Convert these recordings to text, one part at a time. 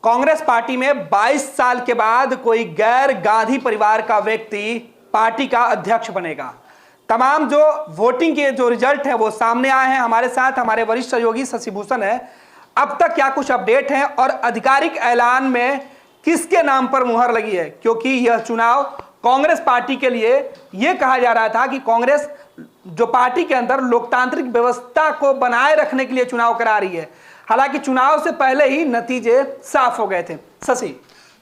Congress party में 22 साल के बाद कोई गैर गांधी परिवार का व्यक्ति पार्टी का अध्यक्ष बनेगा। तमाम जो वोटिंग के जो रिजल्ट है वो सामने आए हैं। हमारे साथ हमारे वरिष्ठ सहयोगी शशि भूषण है। अब तक क्या कुछ अपडेट है और आधिकारिक ऐलान में किसके नाम पर मुहर लगी है, क्योंकि यह चुनाव कांग्रेस पार्टी के लिए यह कहा जा रहा था कि कांग्रेस जो पार्टी के अंदर लोकतांत्रिक व्यवस्था को बनाए रखने के लिए चुनाव करा रही है। हालांकि चुनाव से पहले ही नतीजे साफ हो गए थे। शशि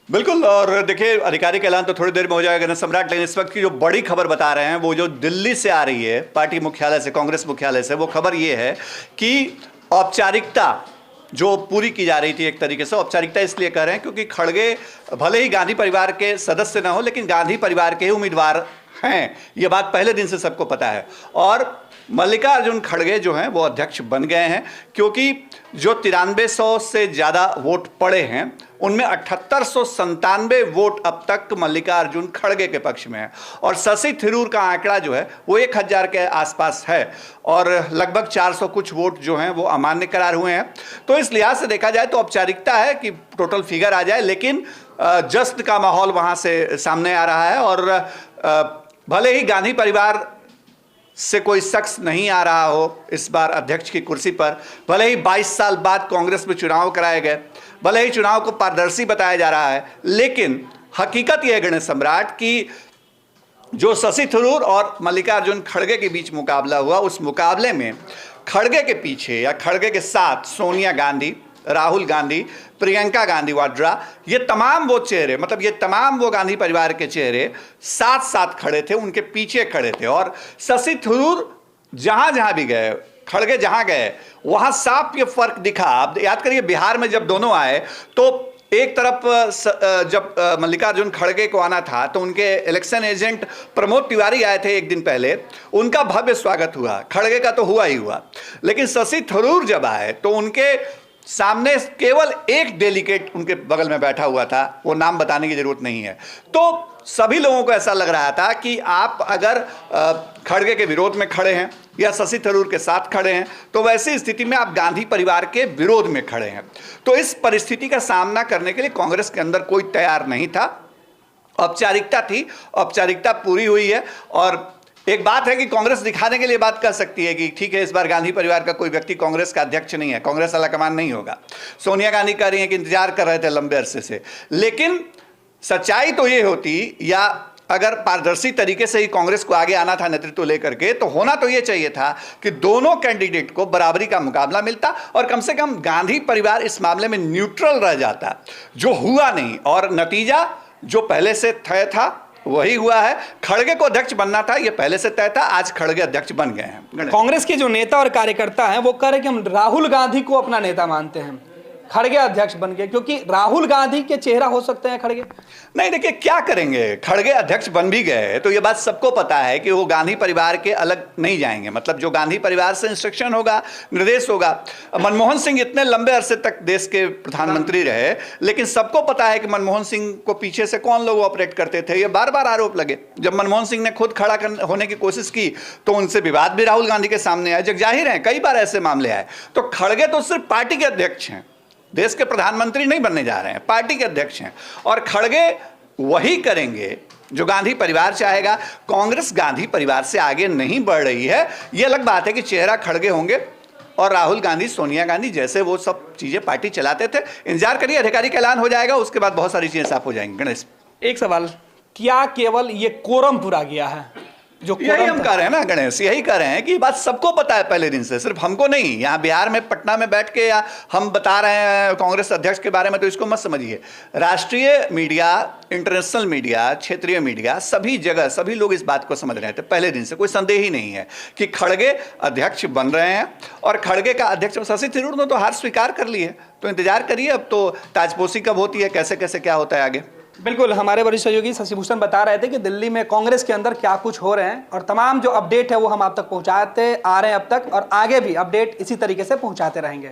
बिल्कुल, और देखिए आधिकारिक ऐलान तो थोड़ी देर में हो जाएगा ना सम्राट, लेकिन इस वक्त की जो बड़ी खबर बता रहे हैं वो जो दिल्ली से आ रही है, पार्टी मुख्यालय से, कांग्रेस मुख्यालय से, वो खबर ये है कि औपचारिकता जो पूरी की जा रही थी, एक तरीके से औपचारिकता इसलिए कह रहे हैं क्योंकि खड़गे भले ही गांधी परिवार के सदस्य ना हो लेकिन गांधी परिवार के ही उम्मीदवार हैं, ये बात पहले दिन से सबको पता है। और मल्लिकार्जुन खड़गे जो हैं वो अध्यक्ष बन गए हैं क्योंकि जो 9300 से ज़्यादा वोट पड़े हैं उनमें 7897 वोट अब तक मल्लिकार्जुन खड़गे के पक्ष में है और शशि थरूर का आंकड़ा जो है वो 1000 के आसपास है और लगभग 400 कुछ वोट जो हैं वो अमान्य करार हुए हैं। तो इस लिहाज से देखा जाए तो औपचारिकता है कि टोटल फिगर आ जाए, लेकिन जश्न का माहौल वहाँ से सामने आ रहा है। और भले ही गांधी परिवार से कोई शख्स नहीं आ रहा हो इस बार अध्यक्ष की कुर्सी पर, भले ही 22 साल बाद कांग्रेस में चुनाव कराए गए, भले ही चुनाव को पारदर्शी बताया जा रहा है, लेकिन हकीकत यह है गणेश सम्राट कि जो शशि थरूर और मल्लिकार्जुन खड़गे के बीच मुकाबला हुआ, उस मुकाबले में खड़गे के पीछे या खड़गे के साथ सोनिया गांधी, राहुल गांधी, प्रियंका गांधी वाड्रा, ये तमाम वो चेहरे, मतलब ये तमाम वो गांधी परिवार के चेहरे साथ साथ खड़े थे, उनके पीछे खड़े थे। और शशि थरूर जहां जहां भी गए, खड़गे जहां गए वहां साफ ये फर्क दिखा। आप याद करिए बिहार में जब दोनों आए तो एक तरफ जब मल्लिकार्जुन खड़गे को आना था तो उनके इलेक्शन एजेंट प्रमोद तिवारी आए थे एक दिन पहले, उनका भव्य स्वागत हुआ, खड़गे का तो हुआ ही हुआ। लेकिन शशि थरूर जब आए तो उनके सामने केवल एक डेलीगेट उनके बगल में बैठा हुआ था, वो नाम बताने की जरूरत नहीं है। तो सभी लोगों को ऐसा लग रहा था कि आप अगर खड़गे के विरोध में खड़े हैं या शशि थरूर के साथ खड़े हैं तो वैसी स्थिति में आप गांधी परिवार के विरोध में खड़े हैं। तो इस परिस्थिति का सामना करने के लिए कांग्रेस के अंदर कोई तैयार नहीं था। औपचारिकता थी, औपचारिकता पूरी हुई है। और एक बात है कि कांग्रेस दिखाने के लिए बात कर सकती है कि ठीक है, इस बार गांधी परिवार का कोई व्यक्ति कांग्रेस का अध्यक्ष नहीं है, कांग्रेस आलाकमान नहीं होगा। सोनिया गांधी कह रही हैं कि इंतजार कर रहे थे लंबे अरसे से, लेकिन सच्चाई तो ये होती, या अगर पारदर्शी तरीके से ही कांग्रेस को आगे आना था नेतृत्व लेकर के, तो होना तो ये चाहिए था कि दोनों कैंडिडेट को बराबरी का मुकाबला मिलता और कम से कम गांधी परिवार इस मामले में न्यूट्रल रह जाता, जो हुआ नहीं। और नतीजा जो पहले से तय था वही हुआ है। खड़गे को अध्यक्ष बनना था, ये पहले से तय था, आज खड़गे अध्यक्ष बन गए हैं। कांग्रेस के जो नेता और कार्यकर्ता हैं वो कह रहे हैं कि हम राहुल गांधी को अपना नेता मानते हैं, खड़गे अध्यक्ष बन गए, क्योंकि राहुल गांधी के चेहरा हो सकते हैं खड़गे। नहीं, देखिए क्या करेंगे, खड़गे अध्यक्ष बन भी गए तो ये बात सबको पता है कि वो गांधी परिवार के अलग नहीं जाएंगे। मतलब जो गांधी परिवार से इंस्ट्रक्शन होगा, निर्देश होगा। मनमोहन सिंह इतने लंबे अरसे तक देश के प्रधानमंत्री रहे, लेकिन सबको पता है कि मनमोहन सिंह को पीछे से कौन लोग ऑपरेट करते थे, ये बार बार आरोप लगे। जब मनमोहन सिंह ने खुद खड़ा होने की कोशिश की तो उनसे विवाद भी राहुल गांधी के सामने आए, जग जाहिर है कई बार ऐसे मामले आए। तो खड़गे तो सिर्फ पार्टी के अध्यक्ष हैं, देश के प्रधानमंत्री नहीं बनने जा रहे हैं, पार्टी के अध्यक्ष हैं। और खड़गे वही करेंगे जो गांधी परिवार चाहेगा। कांग्रेस गांधी परिवार से आगे नहीं बढ़ रही है, ये अलग बात है कि चेहरा खड़गे होंगे और राहुल गांधी, सोनिया गांधी जैसे वो सब चीजें पार्टी चलाते थे। इंतजार करिए, आधिकारिक ऐलान हो जाएगा, उसके बाद बहुत सारी चीजें साफ हो जाएंगी। गणेश, एक सवाल, क्या केवल ये कोरम पूरा गया है? जो यही हम कह रहे हैं ना गणेश, यही कह रहे हैं कि बात सबको पता है पहले दिन से, सिर्फ हमको नहीं। यहाँ बिहार में पटना में बैठ के या हम बता रहे हैं कांग्रेस अध्यक्ष के बारे में, तो इसको मत समझिए। राष्ट्रीय मीडिया, इंटरनेशनल मीडिया, क्षेत्रीय मीडिया, सभी जगह सभी लोग इस बात को समझ रहे थे पहले दिन से। कोई संदेह ही नहीं है कि खड़गे अध्यक्ष बन रहे हैं और खड़गे का अध्यक्ष शशि थरूर ने तो हार स्वीकार कर ली है। तो इंतजार करिए, अब तो ताजपोशी कब होती है, कैसे कैसे क्या होता है आगे। बिल्कुल, हमारे वरिष्ठ सहयोगी शशि भूषण बता रहे थे कि दिल्ली में कांग्रेस के अंदर क्या कुछ हो रहे हैं और तमाम जो अपडेट है वो हम आप तक पहुंचाते आ रहे हैं अब तक, और आगे भी अपडेट इसी तरीके से पहुंचाते रहेंगे।